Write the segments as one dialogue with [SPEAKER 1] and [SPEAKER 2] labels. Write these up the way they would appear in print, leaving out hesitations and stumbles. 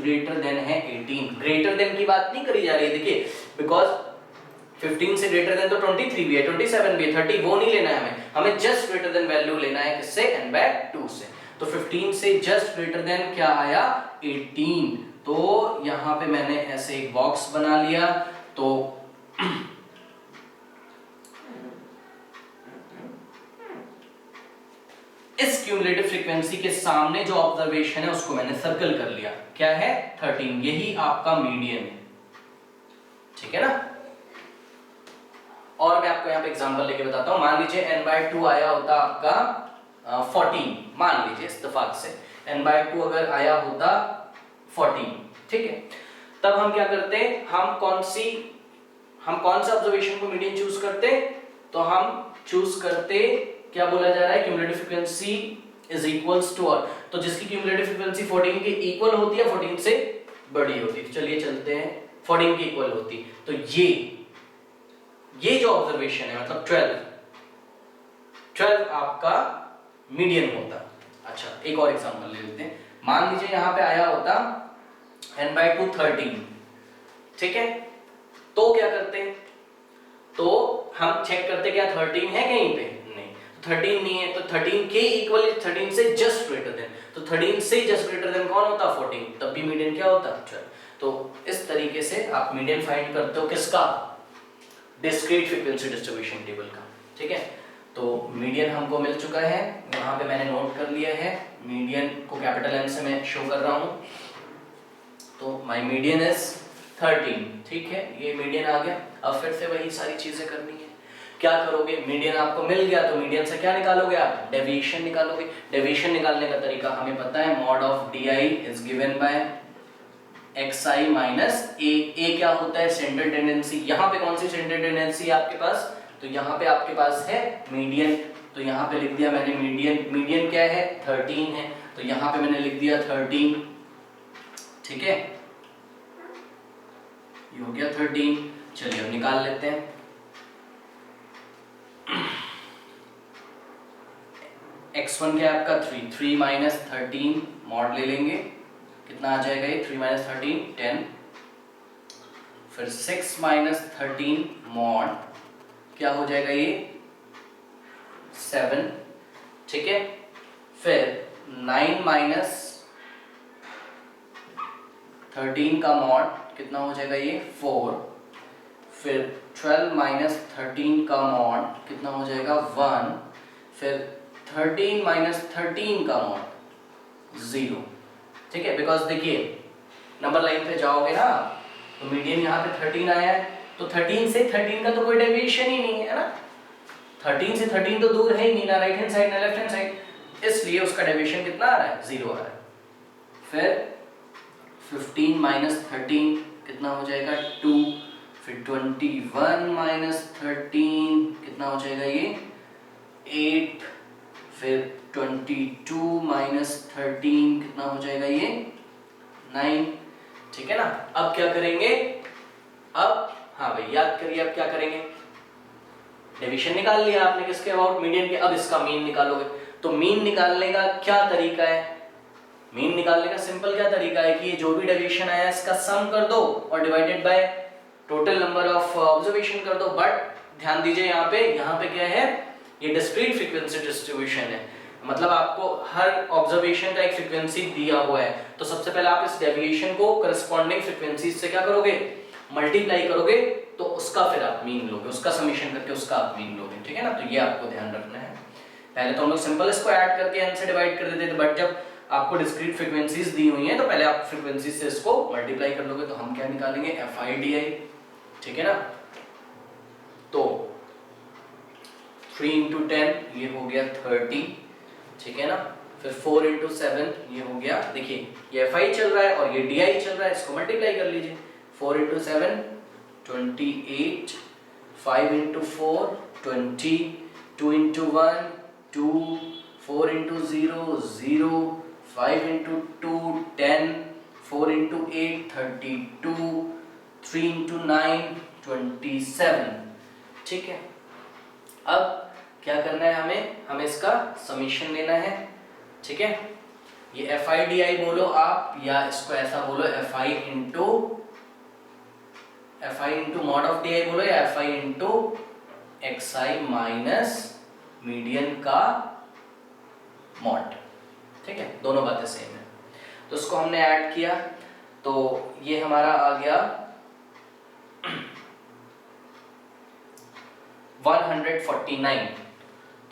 [SPEAKER 1] Greater than है 18। Greater than की बात नहीं करी जा रही है, देखिए, बिकॉज 15 से ग्रेटर देन तो 23 भी है, 27 भी है, 30 वो नहीं लेना है हमें जस्ट ग्रेटर देन वैल्यू लेना है किससे, n/2 से। तो 15 से जस्ट ग्रेटर देन क्या आया, 18। तो यहां पे मैंने ऐसे एक बॉक्स बना लिया। तो इस क्यूमुलेटिव फ्रीक्वेंसी के सामने जो ऑब्जर्वेशन है उसको मैंने सर्कल कर लिया, क्या है, 13। यही आपका मीडियन है, ठीक है ना। और मैं आपको यहाँ पे एग्जांपल लेके बताता हूँ। मान लीजिए n/2 आया होता आपका 14, मान लीजिए इत्तेफाक से n/2 अगर आया होता 14, ठीक है, तब हम क्या करते, हम कौन सा ऑब्जर्वेशन को मीडियन चूज करते, तो हम चूज करते, क्या बोला जा रहा है, cumulative frequency is equals to, और तो जिसकी क्यूमुलेटिव फ्रीक्वेंसी 14 के इक्वल होती है, 14 से बड़ी होती है, चलिए चलते हैं 14 के इक्वल होती, तो ये जो ऑब्जर्वेशन है मतलब 12 आपका मीडियन होता। अच्छा, एक और एग्जांपल ले लेते हैं। मान लीजिए यहां पे आया होता n/2 13, ठीक है, तो क्या करते हैं, तो हम चेक करते क्या 13 है कहीं पे, नहीं, 13 नहीं है, तो 13 के इक्वल 13 से जस्ट ग्रेटर देन, तो 13 से जस्ट ग्रेटर देन कौन होता, 14, तब भी मीडियन क्या होता, 12। तो इस तरीके से आप मीडियन फाइंड करते हो किसका, डिस्क्रीट फ्रीक्वेंसी डिस्ट्रीब्यूशन टेबल का, ठीक है। तो मीडियन हमको मिल चुका है, यहाँ पे मैंने नोट कर लिया है, मीडियन को कैपिटल M से मैं शो कर रहा हूँ, तो माय मीडियन इज 13, ठीक है, ये मीडियन आ गया। अब फिर से वही सारी चीजें करनी है, क्या करोगे, मीडियन आपको मिल गया तो मीडियन से क्या निकालोगे आप, डेविएशन निकालोगे। डेविएशन निकालने का तरीका हमें पता है, mod of di is given by xi minus a क्या होता है, सेंट्रल टेंडेंसी। यहाँ पे कौन सी सेंट्रल टेंडेंसी है आपके पास, तो यहाँ पे आपके पास है मीडियन, तो यहाँ पे लिख दिया मैंने मीडियन क्या है, 13 है, तो यहाँ पे मैंने लिख दिया 13, ठीक है, ये हो गया 13। चलिए अब निकाल लेते हैं। x1 क्या है आपका 3 माइनस 13, मॉड ले लेंगे, कितना आ जाएगा ये, 3 माइनस 13 10, फिर 6 माइनस 13 मॉड क्या हो जाएगा ये 7, ठीक है, फिर 9 माइनस 13 का मॉड कितना हो जाएगा ये 4, फिर 12 माइनस 13 का मॉड कितना हो जाएगा 1, फिर 13 माइनस 13 का मॉड 0, ठीक है। बिकॉज देखिए नंबर लाइन पे जाओगे ना तो मीडियन यहाँ पे 13 आया है, तो 13 से 13 का तो कोई डेविएशन ही नहीं है ना, 13 से 13 तो दूर है ही नहीं, ना राइट हैंड साइड ना लेफ्ट हैंड साइड, इसलिए उसका डेविएशन कितना आ रहा है 0 आ रहा है। फिर 15 माइनस 13 कितना हो जाएगा 2, फिर 21 माइनस 13 कितना हो जाएगा ये 8, फिर 22 माइनस 13 कितना हो जाएगा ये 9, ठीक है ना। अब क्या करेंगे, अब हाँ भाई याद करिए, अब क्या करेंगे, डेविएशन निकाल लिया आपने किसके अबाउट, मीडियन के, अब इसका मीन निकालोगे। तो मीन निकालने का क्या तरीका है, मीन निकालने का सिंपल क्या तरीका है कि ये जो भी डेविएशन आया इसका सम कर दो और divided by total number of observation कर दो। बट ध्यान दीजिए यहाँ पे क्या है, ये डिस्क्रीट फ्रीक्वेंसी डिस्ट्रीब्यूशन है, मतलब आपको हर ऑब्जर्वेशन का एक फ्रीक्वेंसी दिया हुआ है, तो सबसे पहले आप इस डेविएशन को करस्पॉन्डिंग फ्रीक्वेंसी से क्या करोगे, मल्टीप्लाई करोगे, तो उसका फिर आप मीन लोगे, उसका समीशन करके उसका आप मीन लोगे, ठीक है ना। तो ये आपको ध्यान रखना है। पहले तो हम लोग सिंपल इसको ऐड करके n से डिवाइड कर देते थे, बट जब आपको डिस्क्रीट फ्रीक्वेंसीज दी हुई हैं तो पहले आप फ्रीक्वेंसी से इसको मल्टीप्लाई कर लोगे। तो हम क्या निकालेंगे FI/DI, ठीक है ना। तो 3 × 10 ये हो गया 30, ठीक है ना, फिर 4 × 7 ये हो गया, देखिए ये FI चल रहा है और ये DI चल रहा है, इसको मल्टीप्लाई कर लीजिए, 4 × 7 28, 5 × 4 20, 2 × 1 2, 4 × 0 0, 5 × 2 10, 4 × 8 32, 3 × 9 27, ठीक है। अब क्या करना है, हमें इसका समीशन लेना है, ठीक है। ये एफ आई डी आई बोलो आप, या इसको ऐसा बोलो F I into mod of D I बोलो, या F I into x I minus median का मॉड। ठीक है, दोनों बातें सेम है। तो इसको हमने ऐड किया तो ये हमारा आ गया 149।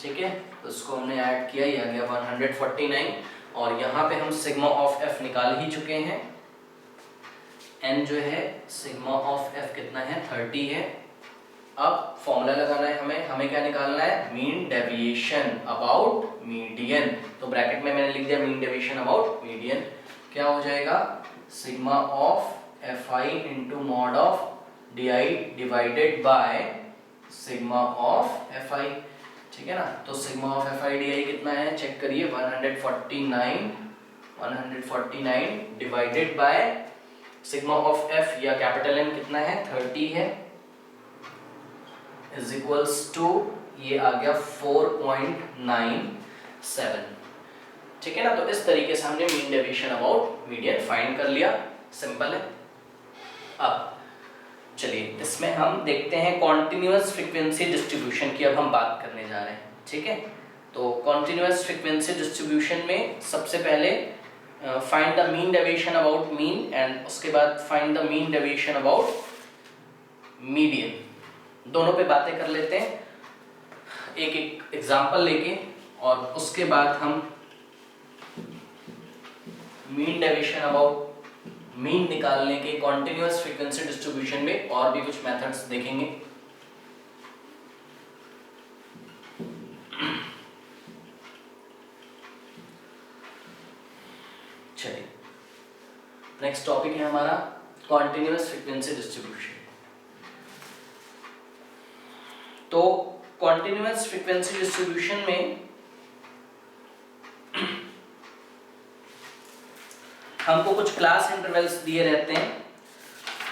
[SPEAKER 1] ठीक है, तो इसको हमने ऐड किया, ये आ गया 149 और यहाँ पे हम सिग्मा ऑफ एफ निकाल ही चुके हैं। n जो है सिग्मा ऑफ एफ कितना है 30 है। अब फॉर्मूला लगाना है हमें क्या निकालना है, मीन डेविएशन अबाउट मीडियन। तो ब्रैकेट में मैंने लिख दिया मीन डेविएशन अबाउट मीडियन। क्या हो जाएगा, sigma of F I into mod of D I divided by sigma of F आई। ठीक है ना, तो sigma of F I D I कितना है चेक करिए, 149 divided by sigma of F या कैपिटल एन कितना है 30 है, इज इक्वल्स टू ये आ गया 4.97। ठीक है ना, तो इस तरीके से हमने mean deviation about median find कर लिया, सिंपल है। अब चलिए इसमें हम देखते हैं कॉन्टिन्यूअस फ्रीक्वेंसी डिस्ट्रीब्यूशन की अब हम बात करने जा रहे हैं। ठीक है, तो कॉन्टिन्यूअस फ्रीक्वेंसी डिस्ट्रीब्यूशन में सबसे पहले find the mean deviation about mean and उसके बाद find the mean deviation about median. दोनों पे बातें कर लेते हैं एक एक एग्जांपल लेके, और उसके बाद हम मीन डेविएशन अबाउट मीन निकालने के कॉन्टिन्यूअस फ्रीक्वेंसी डिस्ट्रीब्यूशन में और भी कुछ मेथड्स देखेंगे। चलिए नेक्स्ट टॉपिक है हमारा कॉन्टिन्यूअस फ्रीक्वेंसी डिस्ट्रीब्यूशन। तो कॉन्टिन्यूअस फ्रीक्वेंसी डिस्ट्रीब्यूशन में हमको कुछ क्लास इंटरवल्स दिए रहते हैं,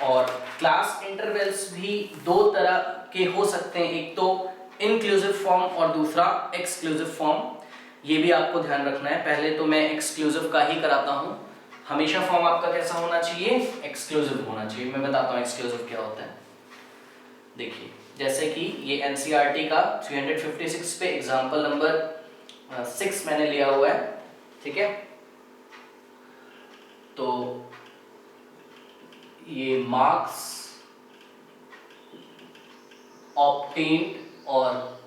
[SPEAKER 1] और क्लास इंटरवल्स भी दो तरह के हो सकते हैं, एक तो इंक्लूसिव फॉर्म और दूसरा एक्सक्लूसिव फॉर्म। ये भी आपको ध्यान रखना है। पहले तो मैं एक्सक्लूसिव का ही कराता हूँ। हमेशा फॉर्म आपका कैसा होना चाहिए, एक्सक्लूसिव होना चाहिए। मैं बताता हूँ एक्सक्लूसिव क्या होता है। देखिए जैसे कि ये एनसीईआरटी का 356 पे एग्जाम्पल नंबर 6 मैंने लिया हुआ है। ठीक है, तो ये मार्क्स ऑब्टेन्ड और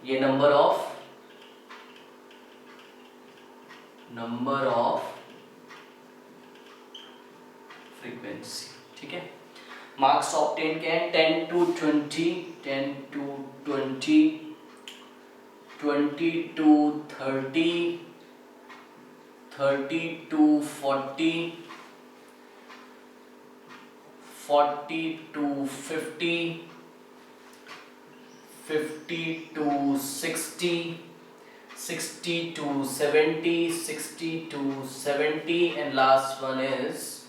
[SPEAKER 1] ये नंबर ऑफ फ्रीक्वेंसी। ठीक है, मार्क्स ऑब्टेन्ड क्या है 10 to 20, 20 to 30, 30 to 40, 40 to 50, 50 to 60, 60 to 70, 60 to 70, and last one is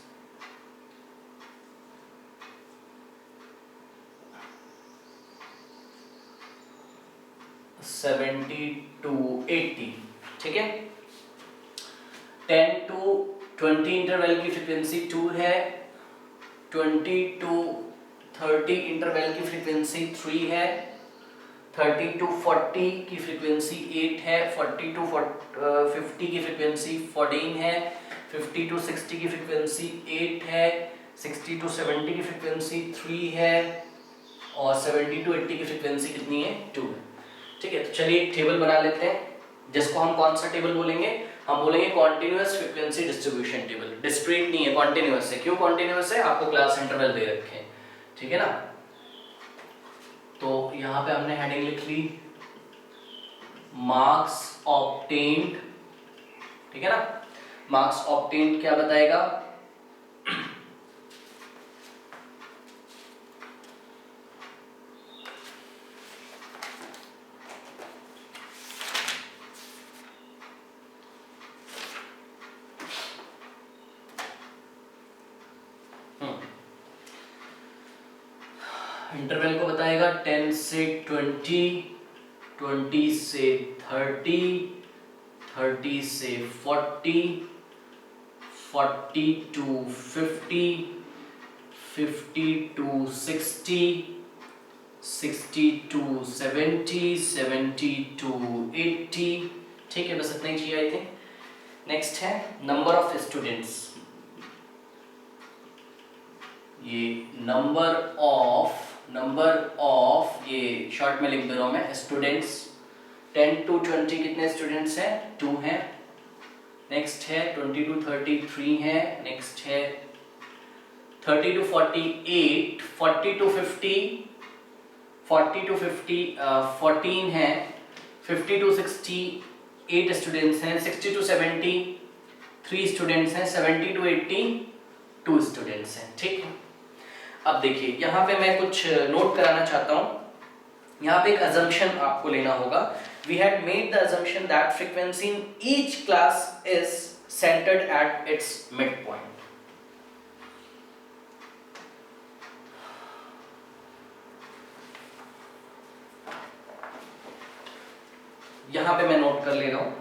[SPEAKER 1] 70 to 80। ठीक है, 10 to 20 इंटरवल की फ्रीक्वेंसी 2 है, 20 to 30 इंटरवल की फ्रीक्वेंसी 3 है, 30 to 40 की फ्रीक्वेंसी 8 है, 40 to 50 की फ्रीक्वेंसी 14 है, 50 to 60 की फ्रीक्वेंसी 8 है, 60 to 70 की फ्रीक्वेंसी 3 है, और 70 to 80 की फ्रीक्वेंसी कितनी है 2 है। ठीक है, तो चलिए एक टेबल बना लेते हैं, जिसको हम कौन सा टेबल बोलेंगे, हम बोलेंगे continuous frequency distribution table. Discrete नहीं है, कॉन्टिन्यूअस है। क्यों कॉन्टिन्यूअस है, आपको क्लास इंटरवल दे रखे हैं। ठीक है ना, तो यहाँ पे हमने हेडिंग लिख ली मार्क्स ऑब्टेन्ड। ठीक है ना, मार्क्स ऑब्टेन्ड क्या बताएगा, इंटरवल को बताएगा 10 से 20, 20 से 30, 30 से 40, 40 to 50, 50 to 60, 60 to 70, 70 to 80। ठीक है, बस इतना ही चाहिए आई थिंक। नेक्स्ट है नंबर ऑफ स्टूडेंट्स। ये नंबर ऑफ ये शॉर्ट में लिख दे रहा हूं मैं, स्टूडेंट्स। 10 to 20 कितने स्टूडेंट्स हैं? 2 हैं। नेक्स्ट है 20 to 30 3 है। नेक्स्ट है 30 to 48, 40 to 50, 40 to 50 14 है। 50 to 60 8 स्टूडेंट्स हैं। 60 to 70 3 स्टूडेंट्स हैं। 70 to 80 2 स्टूडेंट्स हैं। ठीक है, अब देखिए यहाँ पे मैं कुछ नोट कराना चाहता हूँ। यहाँ पे एक assumption आपको लेना होगा। We had made the assumption that frequency in each class is centered at its midpoint. यहाँ पे मैं नोट कर ले रहा हूँ,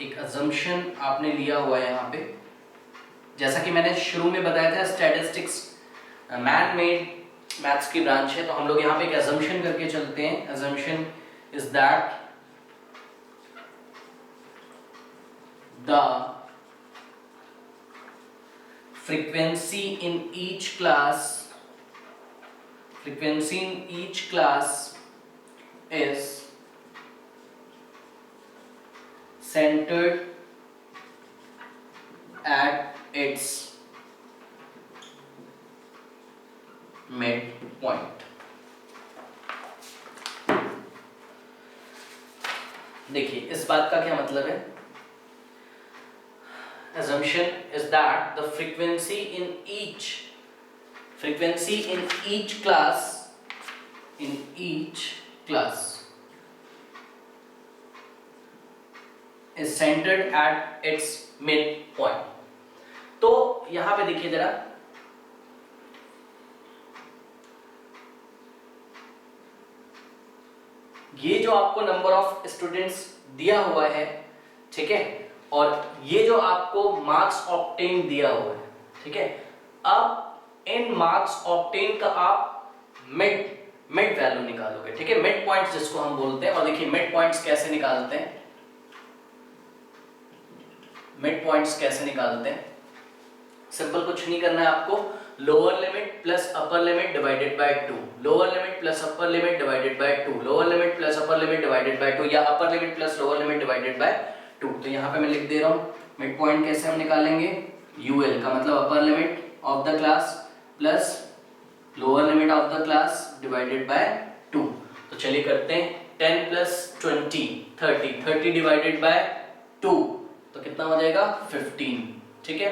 [SPEAKER 1] एक assumption आपने लिया हुआ है यहाँ पे। जैसा कि मैंने शुरू में बताया था, स्टैटिस्टिक्स मैन मेड मैथ्स की ब्रांच है, तो हम लोग यहाँ पे एक assumption करके चलते हैं। assumption is that the frequency in each class is centered at its midpoint। देखिए इस बात का क्या मतलब है। Assumption is that the frequency in each class is centered at its midpoint। तो यहां पे देखिए जरा, ये जो आपको नंबर ऑफ स्टूडेंट्स दिया हुआ है, ठीक है, और ये जो आपको मार्क्स ऑब्टेन दिया हुआ है, ठीक है। अब इन मार्क्स ऑब्टेन का आप मिड वैल्यू निकालोगे, ठीक है, मिड पॉइंट्स जिसको हम बोलते हैं। और देखिए मिड पॉइंट्स कैसे निकालते हैं, सिंपल, कुछ नहीं करना है आपको। Lower limit plus upper limit divided by 2, lower limit plus upper limit divided by 2, lower limit plus upper limit divided by 2, या upper limit plus lower limit divided by 2। तो यहाँ पे मैं लिख दे रहा हूँ मिड पॉइंट कैसे हम निकालेंगे। यूएल का मतलब upper limit of the class plus lower limit of the class divided by 2। तो चलिए करते हैं। 10 प्लस 20 30, 30 डिवाइडेड बाय 2 तो कितना हो जाएगा 15, ठीक है।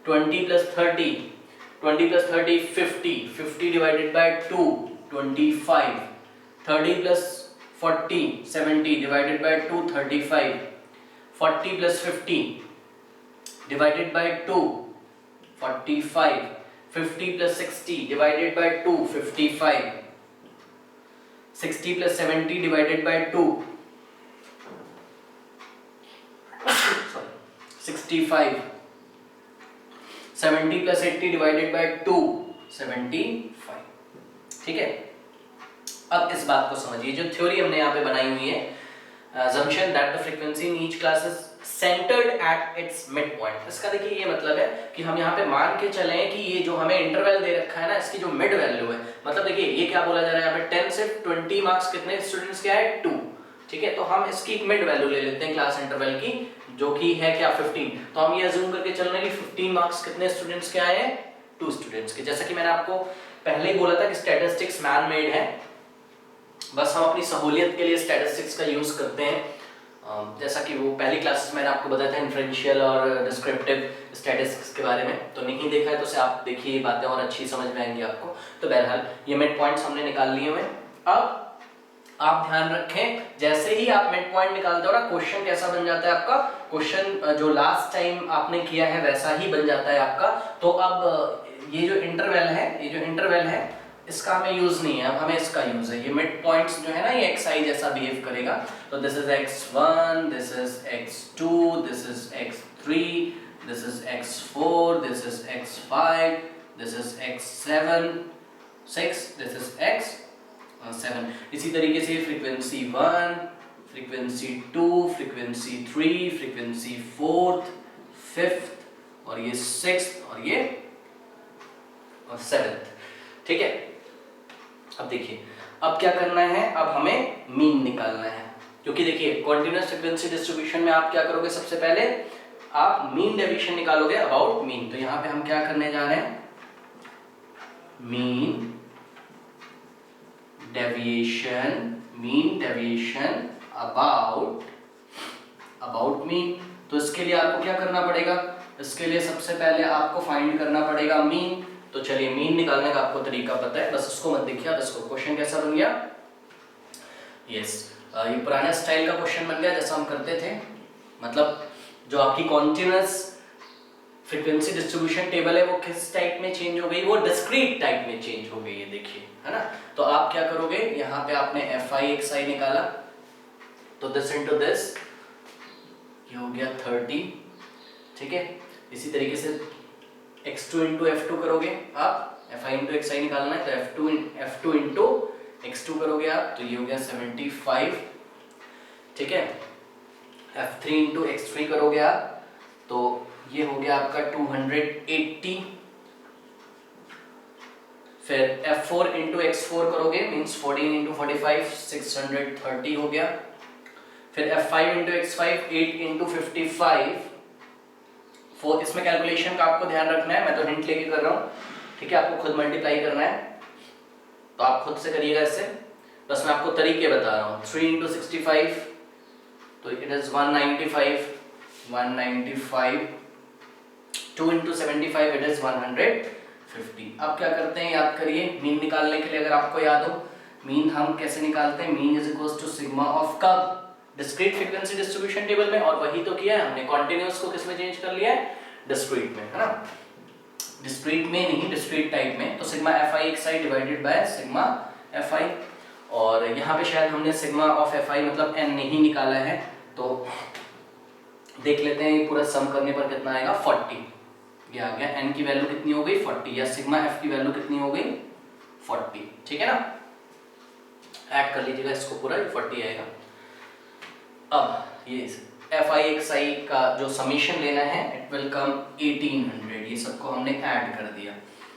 [SPEAKER 1] 20 plus 30 50, 50 divided by 2 25, 30 plus 40 70 divided by 2 35, 40 plus 50 divided by 2 45, 50 plus 60 divided by 2 55, 60 plus 70 divided by 2 65, 70 plus 80 divided by 2 75, ठीक है। अब इस बात को समझिए, जो थ्योरी हमने यहाँ पे बनाई हुई है, assumption that the frequency in each class is centered at its midpoint। इसका देखिए ये मतलब है कि हम यहाँ पे मान के चलें कि ये जो हमें इंटरवल दे रखा है ना, इसकी जो मिड वैल्यू है, मतलब देखिए ये क्या बोला जा रहा है यहाँ पे, 10 से 20 मार्क्स कितने स्टूडेंट्स के आए 2, ठीक है। तो हम इसकी एक मिड वैल्यू ले लेते हैं क्लास इंटरवल की, जो कि है क्या 15। तो हम ये अज्यूम करके चल रहे हैं कि 15 मार्क्स कितने स्टूडेंट्स के आए हैं 2 स्टूडेंट्स के। जैसा कि मैंने आपको पहले ही बोला था कि स्टैटिस्टिक्स मैन मेड है, बस हम अपनी सहूलियत के लिए स्टैटिस्टिक्स का यूज करते हैं। जैसा कि वो पहली क्लासेस मैंने आपको बताया था इन्फ्रेंशियल और डिस्क्रिप्टिव स्टैटिस्टिक्स के बारे में, तो नहीं देखा है तो उसे आप देखिए, ये बातें और अच्छी समझ में आएंगी आपको। तो बहरहाल ये मिड पॉइंट्स हमने निकाल लिए हुए। अब आप ध्यान रखें, जैसे ही आप मिड पॉइंट निकालते हो ना, क्वेश्चन कैसा बन जाता है आपका, क्वेश्चन जो लास्ट टाइम आपने किया है वैसा ही बन जाता है आपका। तो अब ये जो इंटरवल है इसका हमें यूज नहीं है, अब हमें इसका यूज है। ये मिड पॉइंट्स जो है ना, ये xi जैसा बिहेव करेगा। तो this is x1, this is x2, this is x3, this is x4, this is x5, this is x7 6, this is x7। इसी तरीके से frequency 1, frequency 2, frequency 3, frequency 4th, 5th और ये 6th और ये 7th। ठीक है, अब देखिए अब क्या करना है, अब हमें मीन निकालना है। क्योंकि देखिए कॉन्टिन्यूअस फ्रीक्वेंसी डिस्ट्रीब्यूशन में आप क्या करोगे, सबसे पहले आप मीन डेविएशन निकालोगे अबाउट मीन। तो यहां पे हम क्या करने जा रहे हैं, मीन डेविएशन अबाउट मीन। तो इसके लिए आपको क्या करना पड़ेगा, इसके लिए सबसे पहले आपको फाइंड करना पड़ेगा मीन। तो चलिए मीन निकालने का आपको तरीका पता है, बस उसको मत देखिए आप। इसको क्वेश्चन कैसा बन गया, यस ये पुराने स्टाइल का क्वेश्चन बन गया जैसा हम करते थे। मतलब जो आपकी कॉन्टिन्यूअस फ्रीक्वेंसी डिस्ट्रीब्यूशन टेबल है वो किस टाइप में चेंज हो गई, वो डिस्क्रीट टाइप में चेंज हो गई है, देखिए है ना। तो आप क्या करोगे, यहाँ पे आपने fi निकाला, तो दिस इनटू दिस ये हो गया 30। ठीक है, इसी तरीके से x2 इंटू f2 करोगे आप, fi इंटू xi निकालना है तो f2 इंटू x2 करोगे आप, तो ये हो गया 75। ठीक है, f3 इंटू x3 करोगे आप, तो ये हो गया आपका 280। फिर f4 इंटू x4 करोगे, मीन्स 14 इंटू 45 630 हो गया। फिर f5 इंटू x5 8 इंटू 55। इसमें कैलकुलेशन का आपको ध्यान रखना है, मैं तो हिंट लेके कर रहा हूँ, ठीक है, आपको खुद मल्टीप्लाई करना है तो आप खुद से करिएगा इससे, बस मैं आपको तरीके बता रहा हूँ। 3 इंटू 65 तो it is 195, 2 into 75 it is 150। अब क्या करते हैं, याद करिए मीन निकालने के लिए, अगर आपको याद हो मीन हम कैसे निकालते हैं, mean is equal to sigma of कब, डिस्क्रीट फ्रीक्वेंसी डिस्ट्रीब्यूशन टेबल में, और वही तो किया है हमने, कॉन्टिन्यूअस को किसमें चेंज कर लिया है, डिस्क्रीट में, है ना। डिस्क्रीट में नहीं, डिस्क्रीट टाइप में, तो sigma fi xi divided by sigma fi। और यहाँ पे शायद हमने सिग्मा ऑफ fi मतलब n नहीं निकाला है, तो देख लेते हैं ये पूरा सम करने पर कितना आएगा, 40। ये आ गया, n की वैल्यू कितनी हो गई 40, या सिग्मा f की वैल्यू कितनी हो गई 40। ठीक है ना, ऐड कर लीजिएगा इसको पूरा, 40 आएगा। अब ये fi xi का जो समीशन लेना है, इट विल कम 1800। ये सबको हमने ऐड कर दिया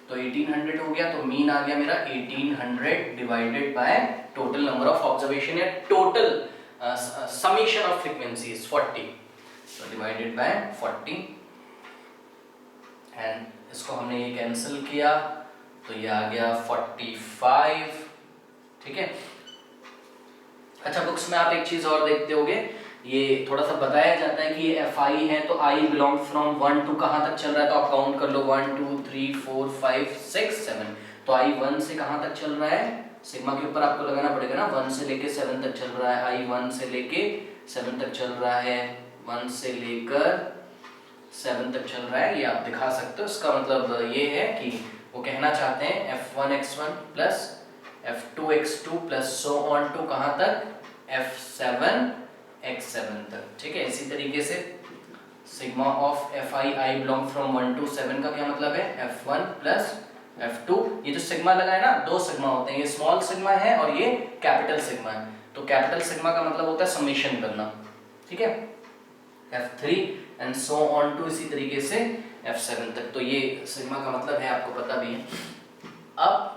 [SPEAKER 1] तो 1800 हो गया, तो मीन आ गया मेरा 1800 divided by total number of observation या टोटल समीशन ऑफ फ्रीक्वेंसीज 40, तो डिवाइडेड बाय 40। एंड इसको हमने ये कैंसिल किया तो ये आ गया 45। ठीक है, अच्छा बुक्स में आप एक चीज और देखते होगे, ये थोड़ा सा बताया जाता है कि ये fi है तो i बिलोंग्स फ्रॉम 1 टू कहां तक चल रहा है, तो आप काउंट कर लो 1 2 3 4 5 6 7। तो i 1 से कहां तक चल रहा है, सिग्मा के ऊपर आपको लगाना पड़ेगा ना, 1 से लेके 7 तक चल रहा है, i 1 से लेके 7 तक चल रहा है, 1 से लेकर 7 तक चल रहा है, ये आप दिखा सकते हो। इसका मतलब ये है कि वो कहना चाहते हैं f1 x1 plus f2 x2 plus so on to कहां तक, f7 x7 तक। ठीक है, इसी तरीके से sigma of fi i belong from 1 to 7 का क्या मतलब है, f1 प्लस f2। ये जो सिग्मा लगा है ना, दो सिग्मा होते हैं, ये स्मॉल सिग्मा है और ये कैपिटल सिग्मा है। तो कैपिटल सिग्मा का मतलब होता है समेशन करना, ठीक है, f3 and so on to, इसी तरीके से f7 तक। तो ये सिग्मा का मतलब है, आपको पता भी है। अब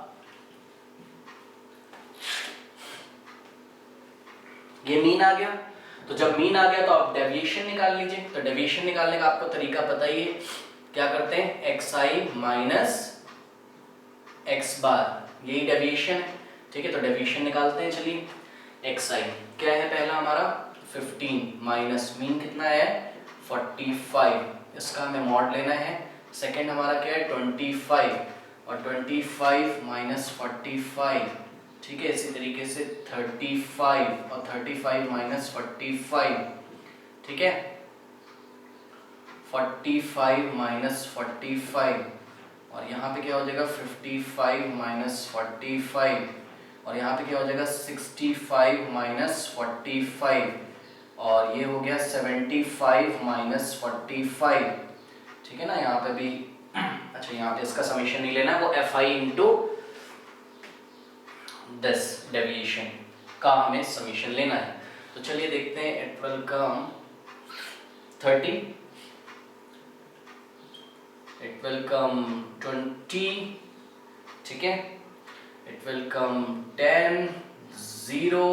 [SPEAKER 1] ये मीन आ गया, तो जब मीन आ गया तो आप डेविएशन निकाल लीजिए। तो डेविएशन निकालने का आपको तरीका पता ही है, क्या करते हैं, xi माइनस x बार, यही डेविएशन है। ठीक है, तो डेविएशन निकालते हैं, चलिए xi क्या है, पहला हमारा 15 माइनस मीन कितना है 45, इसका हमें मॉड लेना है। सेकंड हमारा क्या है 25, और 25 माइनस 45, ठीक है, इसी तरीके से 35 और 35 माइनस 45, ठीक है, 45 माइनस 45 और यहाँ पे क्या हो जाएगा 55 माइनस 45, और यहाँ पे क्या हो जाएगा 65 माइनस 45, और ये हो गया 75 माइनस 45, ठीक है ना। यहाँ पे भी अच्छा, यहाँ पे इसका समीशन नहीं लेना है, वो F I into this deviation का हमें समीशन लेना है। तो चलिए देखते हैं, it will come 30, it will come 20, ठीक है, it will come 10, 0,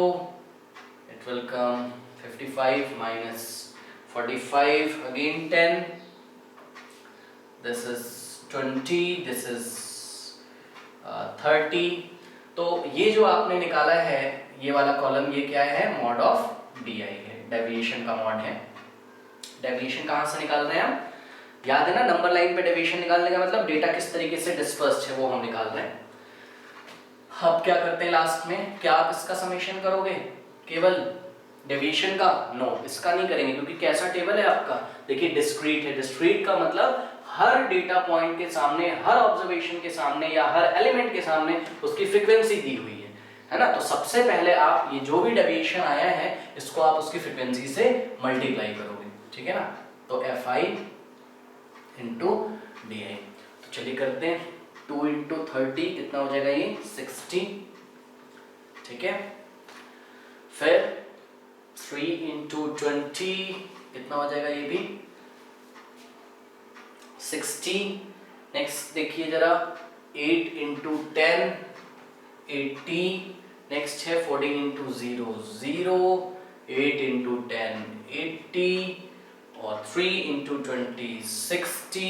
[SPEAKER 1] it will come 55 minus 45, again 10, this is 20, this is 30। तो ये जो आपने निकाला है ये वाला कॉलम, ये क्या है, मॉड ऑफ डी आई है, डेविएशन का मॉड है। डेविएशन कहाँ से निकाल रहे हैं हम, याद है ना, नंबर लाइन पे डेविएशन निकालने का मतलब डेटा किस तरीके से डिस्पर्स्ड है वो हम निकाल रहे हैं। अब क्या करते हैं लास्ट में, क्या आप इसका समेशन करोगे केवल डेविएशन का? नो, इसका नहीं करेंगे, क्योंकि कैसा टेबल है आपका, देखिए डिस्क्रीट है। डिस्क्रीट का मतलब हर डेटा पॉइंट के सामने, हर ऑब्जर्वेशन के सामने या हर एलिमेंट के सामने उसकी फ्रीक्वेंसी दी हुई है ना। तो सबसे पहले आप ये जो भी डेविएशन आया है इसको आप उसकी फ्रीक्वेंसी से मल्टीप्लाई करोगे, ठीक है ना। तो F I into D I. तो चलिए करते हैं, 2 इंटू 30 कितना हो जाएगा, ये 60, ठीक है। फिर 3 इंटू 20 कितना हो जाएगा, ये भी 60। नेक्स्ट देखिए जरा, 8 इंटू 10 80। नेक्स्ट है 14 इंटू 0 0, 8 इंटू 10 80, और 3 इंटू 20 60,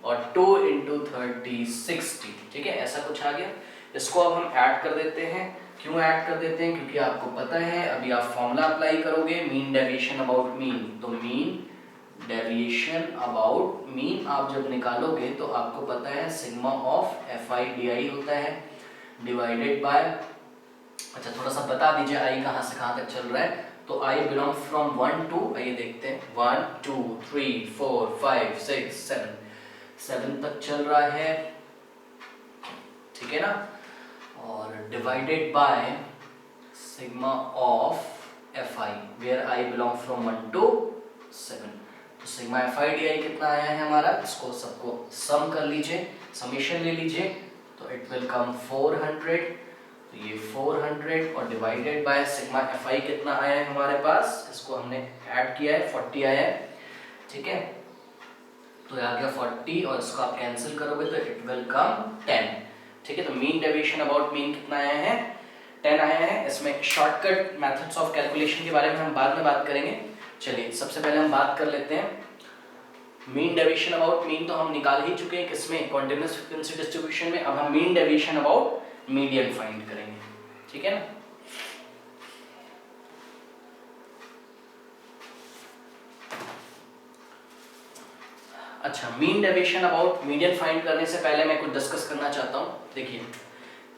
[SPEAKER 1] और 2 इंटू 30 60, ठीक है, ऐसा कुछ आ गया। इसको अब हम ऐड कर देते हैं। क्यों ऐड कर देते हैं, क्योंकि आपको पता है अभी आप फॉर्मूला अप्लाई करोगे, मीन डेविएशन अबाउट मीन। तो मीन डेविएशन अबाउट मीन आप जब निकालोगे तो आपको पता है sigma of F I D आई होता है डिवाइडेड बाय, अच्छा थोड़ा सा बता दीजिए आई कहाँ से कहाँ तक चल रहा है। तो आई बिलोंग फ्रॉम 1 to, आइए देखते हैं, 1 2 3 4 5 6 7 तक चल रहा है, ठीक है ना। और divided by sigma of F I where I belong from 1 to 7। तो sigma F I D I कितना आया है हमारा, इसको सबको सम कर लीजिए, समीशन ले लीजिए। तो इट विल कम 400, तो ये 400 और डिवाइडेड बाय सिग्मा एफ आई कितना आया है हमारे पास, इसको हमने ऐड किया है 40 आया है, ठीक है। तो आ गया 40 और इसको आप कैंसिल करोगे तो इट विल कम 10, ठीक है। तो मीन डेविएशन अबाउट मीन कितना आया है, 10 आया है। इसमें शॉर्टकट मेथड्स ऑफ कैलकुलेशन के बारे में हम बाद में बात करेंगे। चलिए सबसे पहले हम बात कर लेते हैं मीन डेविएशन अबाउट मीन, तो हम निकाल ही चुके हैं किसमें, कॉन्टिन्यूअस फ्रीक्वेंसी डिस्ट्रीब्यूशन में। अब हम mean deviation about median find करेंगे, ठीक है ना। अच्छा, mean deviation about median find करने से पहले मैं कुछ डिस्कस करना चाहता हूं। देखिए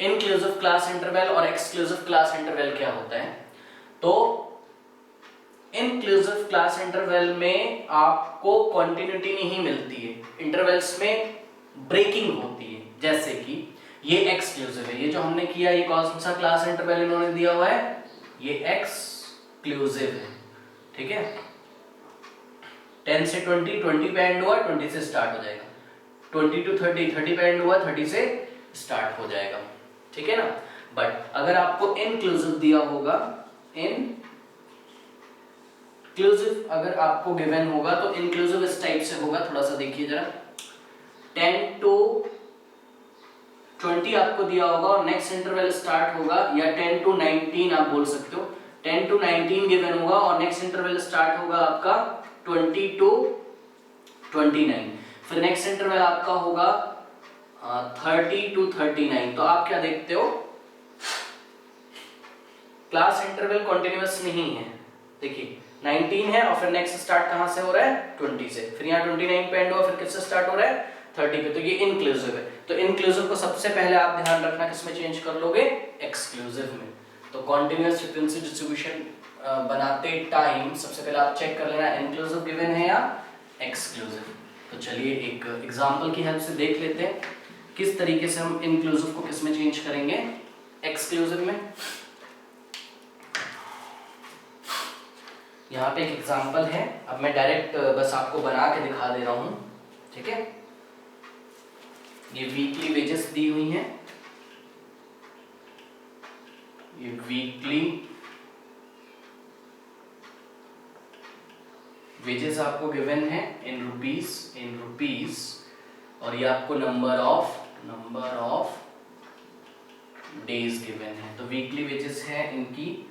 [SPEAKER 1] इंक्लूसिव क्लास इंटरवल और एक्सक्लूसिव क्लास इंटरवल क्या होता है। तो इंक्लूसिव क्लास इंटरवल में आपको कंटिन्यूटी नहीं मिलती है, इंटरवल्स में ब्रेकिंग होती है। जैसे कि ये एक्सक्लूसिव है, ये जो हमने किया ये कौन सा क्लास इंटरवल इन्होंने दिया हुआ है, ये एक्सक्लूसिव है, ठीक है। 10 से 20, 20 पे एंड हुआ, 20 से स्टार्ट हो जाएगा। 20 to 30, 30 पे एंड हुआ, 30 से स्टार्ट हो जाएगा, ठीक है ना। बट अगर आपको इंक्लूसिव दिया होगा, इंक्लूसिव अगर आपको गिवन होगा तो इंक्लूसिव इस टाइप से होगा, थोड़ा सा देखिए जरा। 10 to 20 आपको दिया होगा और नेक्स्ट इंटरवल स्टार्ट होगा, या 10 to 19 आप बोल सकते हो। 10 to 19 गिवन होगा और नेक्स्ट इंटरवल स्टार्ट होगा आपका 20 to 29। फिर नेक्स्ट इंटरवल आपका होगा 30 to 39। तो आप क्या देखते हो, क्लास इंटरवल कॉन्टिन्यूअस नहीं है। देखिए 19 है और फिर नेक्स्ट स्टार्ट कहां से हो रहा है, 20 से। फिर यहाँ 29 पे एंड हुआ, फिर किससे स्टार्ट हो रहा है, 30 पे। तो ये इंक्लूसिव है। तो इंक्लूसिव को सबसे पहले आप ध्यान रखना किसमें चेंज कर लोगे, एक्सक्लूसिव में। तो कॉन्टिन्यूअस फ्रीक्वेंसी डिस्ट्रीब्यूशन बनाते टाइम सबसे पहले आप चेक कर लेना इंक्लूसिव गिवन है या एक्सक्लूसिव। तो चलिए एक एग्जांपल की हेल्प से देख लेते हैं। किस तरीके से हम इंक्लूसिव को किस में चेंज करेंगे, एक्सक्लूसिव में। यहाँ पे एक एग्जांपल है, अब मैं डायरेक्ट बस आपको बना के दिखा दे रहा हूँ, ठीक है। ये वीकली वेजेस दी हुई हैं, ये वीकली वेजेस आपको गिवन है इन रुपीस, और ये आपको नंबर ऑफ डेज गिवन है। तो वीकली वेजेस है इनकी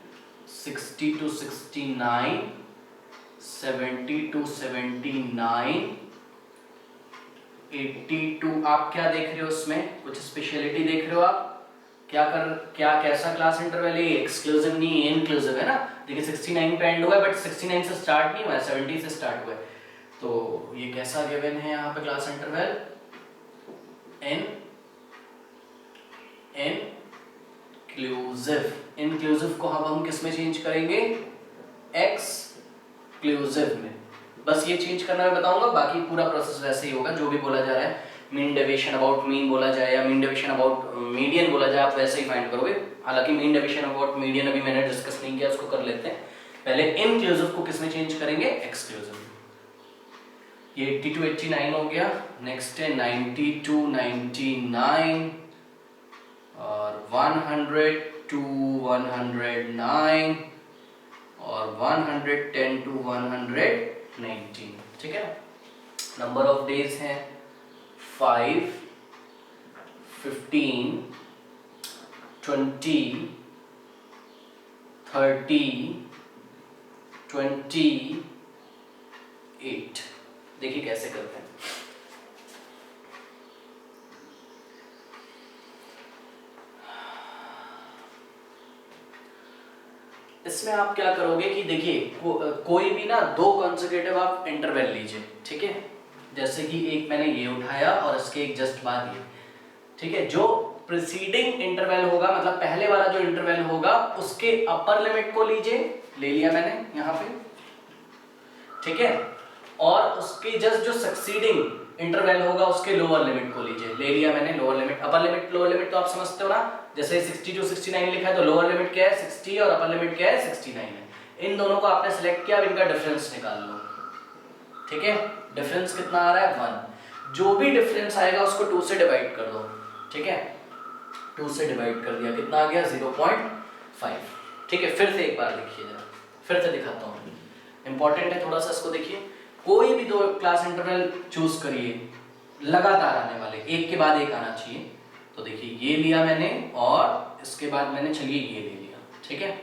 [SPEAKER 1] 60 to 69, 70 to 79, 80 to, आप क्या देख रहे हो उसमें, कुछ स्पेशलिटी देख रहे हो आप, क्या कैसा क्लास इंटरवल है, एक्सक्लूसिव नहीं इंक्लूसिव है ना। देखिए 69 पे एंड हुआ है, बट 69 से स्टार्ट नहीं हुआ है, 70 से स्टार्ट हुआ है। तो ये कैसा गिवन है यहाँ पे क्लास इंटरवल, इंक्लूसिव को हम किस में चेंज करेंगे, एक्सक्लूसिव में। बस ये चेंज करना मैं बताऊंगा, बाकी पूरा प्रोसेस वैसे ही होगा। जो भी बोला जा रहा है, मीन डेविएशन अबाउट मीन बोला जाए या मीन डेविएशन अबाउट मीडियन बोला जाए, आप वैसे ही फाइंड करोगे। हालांकि मीन डेविएशन अबाउट मीडियन अभी मैंने डिस्कस नहीं किया, उसको कर लेते हैं। पहले इंक्लूसिव को किस में चेंज करेंगे, एक्सक्लूसिव। ये 80 to 89 हो गया। नेक्स्ट है 90 to 99 और 100 to 109 और 110 to 119, ठीक है। नंबर ऑफ डेज हैं 5, 15, 20, 30, 28। देखिए कैसे करते हैं। इसमें आप क्या करोगे कि देखिए कोई भी ना दो कॉन्सेक्यूटिव आप इंटरवल लीजिए, ठीक है। जैसे कि एक मैंने ये उठाया और इसके एक जस्ट बाद ये, ठीक है। जो प्रीसीडिंग इंटरवल होगा, मतलब पहले वाला जो इंटरवल होगा, उसके अपर लिमिट को लीजिए, ले लिया मैंने यहाँ पे, ठीक है। और उसके जस्ट जो सक्सीडिंग इंटरवल होगा, उसके लोअर लिमिट को लीजिए, ले लिया मैंने lower limit. Upper limit lower limit तो आप समझते हो ना, जैसे 60 to 69 लिखा है तो लोअर लिमिट क्या है 60 और अपर लिमिट क्या है 69 है। इन दोनों को आपने सिलेक्ट किया, अब इनका डिफरेंस निकाल लो, ठीक है। डिफरेंस कितना आ रहा है 1। जो भी डिफरेंस आएगा उसको 2 से डिवाइड कर दो, ठीक है। 2 से डिवाइड कर दिया, कितना आ गया 0.5, ठीक है। फिर से एक बार देखिए जरा, फिर से दिखाता हूँ, इंपॉर्टेंट है थोड़ा सा, इसको देखिए। कोई भी दो क्लास इंटरवल चूज करिए, लगातार आने वाले, एक के बाद एक आना चाहिए। तो देखिए ये लिया मैंने और इसके बाद मैंने चलिए ये ले लिया, ठीक है।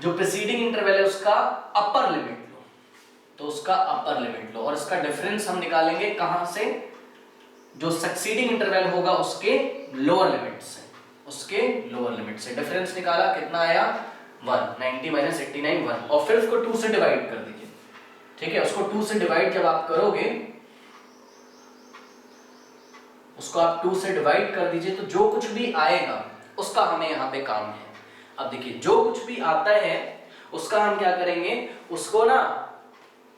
[SPEAKER 1] जो प्रीसीडिंग इंटरवल है उसका अपर लिमिट लो, तो उसका अपर लिमिट लो, और इसका डिफरेंस हम निकालेंगे कहां से, जो सक्सीडिंग इंटरवल होगा उसके लोअर लिमिट से, उसके लोअर लिमिट से डिफरेंस निकाला, कितना आया 1, 90 - 89 1, और फिर उसको 2 से डिवाइड कर दीजिए, ठीक है। उसको 2 से डिवाइड जब आप करोगे, उसको आप 2 से डिवाइड कर दीजिए, तो जो कुछ भी आएगा उसका हमें यहाँ पे काम है। अब देखिए जो कुछ भी आता है उसका हम क्या करेंगे, उसको ना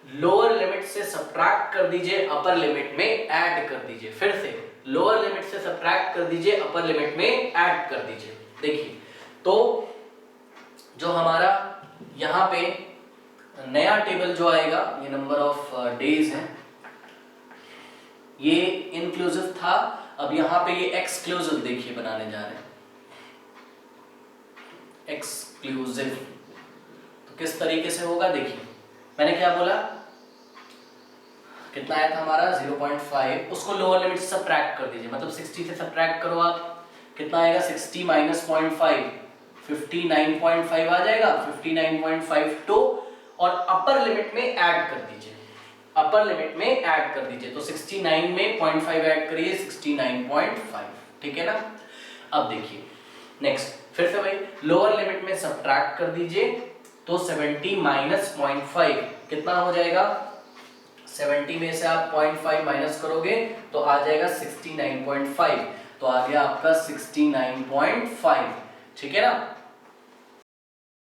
[SPEAKER 1] लोअर लिमिट से सब्ट्रैक्ट कर दीजिए, अपर लिमिट में ऐड कर दीजिए। फिर से लोअर लिमिट से सब्ट्रैक्ट कर दीजिए, अपर लिमिट में ऐड कर दीजिए। देखिए तो जो हमारा यहाँ पे नया टेबल जो आएगा, ये नंबर ऑफ डेज है, ये इंक्लूसिव था। अब यहाँ पे ये एक्सक्लूसिव देखिए बनाने जा रहे हैं, एक्सक्लूसिव। तो किस तरीके से होगा, देखिए मैंने क्या बोला, कितना आया था हमारा 0.5, उसको लोअर लिमिट से सब्ट्रैक्ट कर दीजिए, मतलब 60 से सब्ट्रैक्ट करो आप, कितना आएगा 60 - 0.5, 59.5 आ जाएगा, 59.52, और अपर लिमिट में ऐड कर दीजिए, अपर लिमिट में ऐड कर दीजिए। तो 69 में 0.5 ऐड करिए, 69.5, ठीक है ना। अब देखिए नेक्स्ट, फिर से भाई लोअर लिमिट में सब्ट्रैक्ट कर दीजिए, तो 70 - 0.5 कितना हो जाएगा, 70 में से आप 0.5 माइनस करोगे तो आ जाएगा 69.5, तो आ गया आपका 69.5, ठीक है ना।